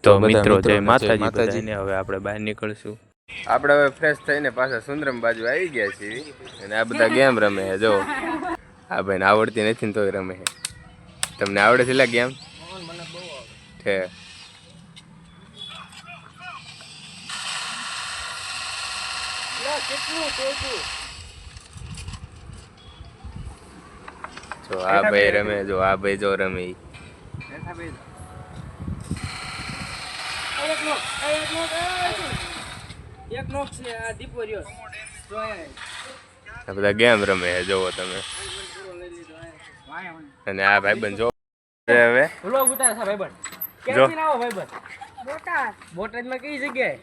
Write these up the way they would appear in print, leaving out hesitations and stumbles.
તો મિત્રો જય માતાજી બધાને. હવે આપણે બહાર નીકળશું. આપણે હવે ફ્રેશ થઈને પાછા સુંદરમ બાજુ આવી ગયા છીએ અને આ બધા ગેમ રમે છે. જો આ ભાઈને આવડતી નથી ને તોય રમે છે. તમને આવડે છે ગેમ? છે જો આ ભાઈ રમે. જો આ ભાઈ જો રમે. આ બધા ગેમ રમે છે જોવો તમે. અને આ ભાઈબંધ જો હવે જો બોટાદમાં કઈ જગ્યાએ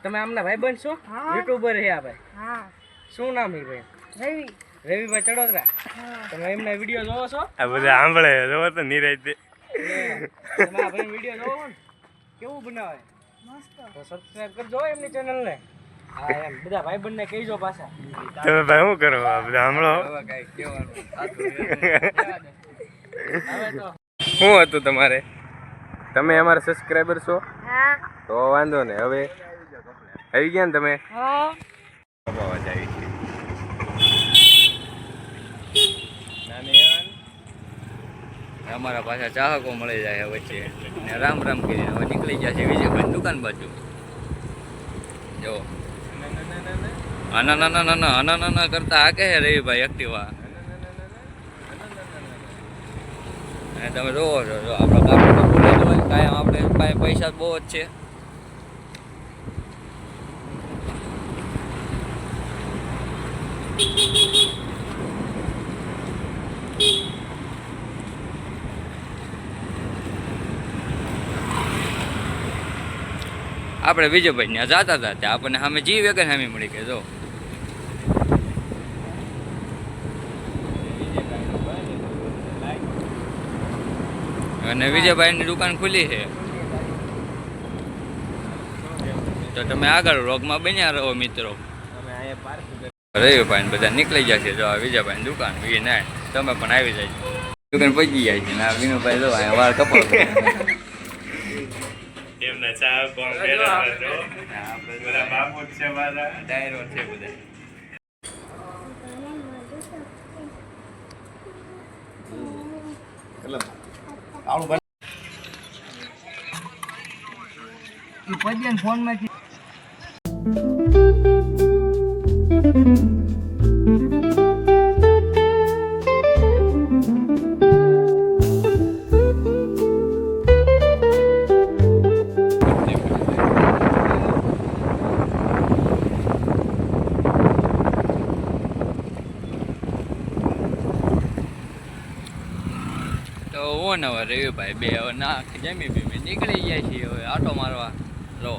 તમે આમના ભાઈબંધ છો? યુટ્યુબર હે આ ભાઈ. શું નામ છે ભાઈ? રવિભાઈ ચડોદરા. તમે એમના વિડીયો જોવો છો? આ બધા સાંભળે જોવો તો નિરાયતે. તમે આ ભાઈ વિડીયો જોવો ને કેવું બનાવે તો સબસ્ક્રાઇબ કરજો એમની ચેનલ ને. હા એમ બધા ભાઈબંધ ને કહીજો પાછા. તમે ભાઈ શું કરો? આ બધા સાંભળો. શું હતું તમારે? તમે અમારા સબસ્ક્રાઈબર છો? તો વાંધો ને. હવે આવી ગયા ને તમે? અવાજ આવી છે. અમારા પાછા ચાહકો મળી જાય વચ્ચે ને રામ રામ કરીને હવે નીકળી ગયા છે વિજયભાઈ દુકાન બાજુ. જો આના નાના નાના આના નાના કરતા આ કે રવિભાઈ એક્ટિવા. અને તમે જોવો છો જો આપણા કાપડ બોલાઈ હોય કાયમ આપણે પાસે પૈસા બહુ જ છે. આપણે વિજયભાઈ ત્યાં જતા હતા ત્યાં આપણને સામે જી વેગન સામે મળી ગઈ. જો અને વિજયભાઈની દુકાન ખુલ્લી છે. તો તમે આગળ વ્લોગમાં બન્યા રહો મિત્રો. રવિભાઈ બધા નીકળી જશે. જો આ વિજયભાઈની દુકાન ના તમે પણ આવી જાય દુકાન પહોંચી જાય છે ને આ વિનુભાઈ જો અહીંયા વાળ કપાવ એમના ચા કોમ પેલા બધા બાપુ છે મારા ડાયરો છે બધા. ફોન માંથી હવે રવિભાઈ બે હવે ના જમી બીમી નીકળી જાય છે હવે આટો મારવા. લો